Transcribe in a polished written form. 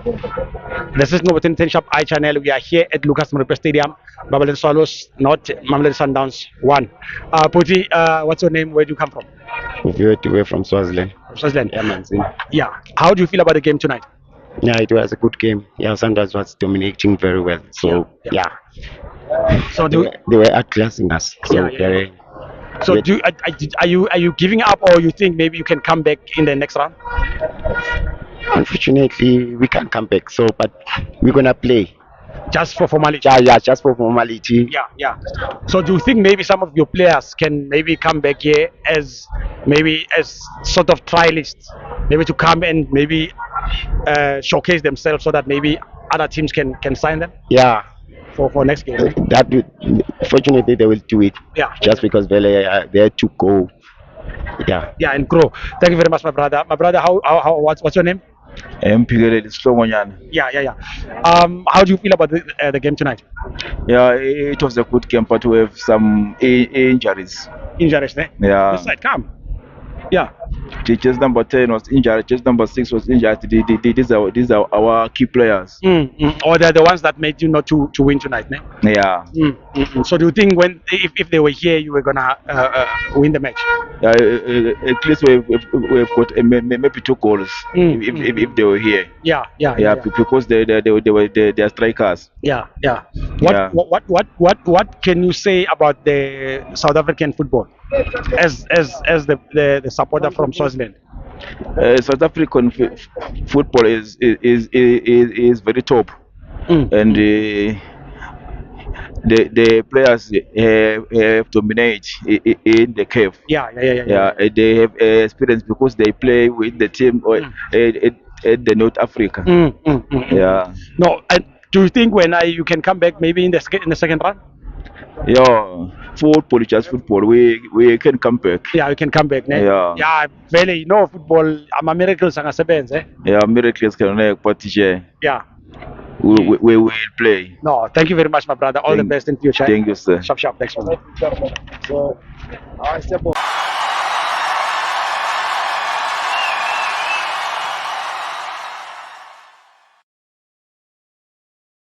This is Novotin Shop iChannel. We are here at Lucas Moripe Stadium. Mamelodi Swallows not Mamelodi Sundowns 1. Puti, what's your name? Where do you come from? We're from Swaziland. Swaziland. Yeah, man. Yeah. How do you feel about the game tonight? Yeah, it was a good game. Yeah, Sanders was dominating very well. So Yeah. yeah, So they were outclassing us. So Yeah, yeah, very. so Yeah. are you giving up, or you think maybe you can come back in the next round? Unfortunately, we can't come back. So, but we're gonna play. Just for formality. Yeah, just for formality. Yeah. So do you think maybe some of your players can maybe come back here as sort of trialists, maybe to come and maybe showcase themselves so that maybe other teams can sign them Yeah, for next game? that would, fortunately they will do it. Yeah. Just because they had to go. Yeah. Yeah, and grow. Thank you very much, my brother. My brother, how what's your name? Mpigele Slongonyana. Yeah. How do you feel about the game tonight? Yeah, it was a good game, but we have some injuries. Injuries, eh? Yeah. This side, come. Yeah. Just number 10 was injured. Just number 6 was injured. These are our key players. Or they're the ones that made you not to win tonight, ne? Yeah. So do you think if they were here, you were gonna win the match? Yeah, at least we've got maybe 2 goals if they were here. Yeah. Because they are strikers. Yeah. Yeah. What can you say about the South African football as the supporter from Swaziland? South African football is very top, and the players have dominate in the cave. Yeah. They have experience because they play with the team or at the North Africa. Yeah, No, and do you think when you can come back maybe in the second round? yeah. Football is just football. We can come back. Yeah, you can come back. Ne? Yeah. Vele, football. I'm miracles angasebenze. Eh? Yeah, miracles can make, but Yeah. we will play. No, thank you very much, my brother. All the best in future. Thank you, sir. Sharp. Next one.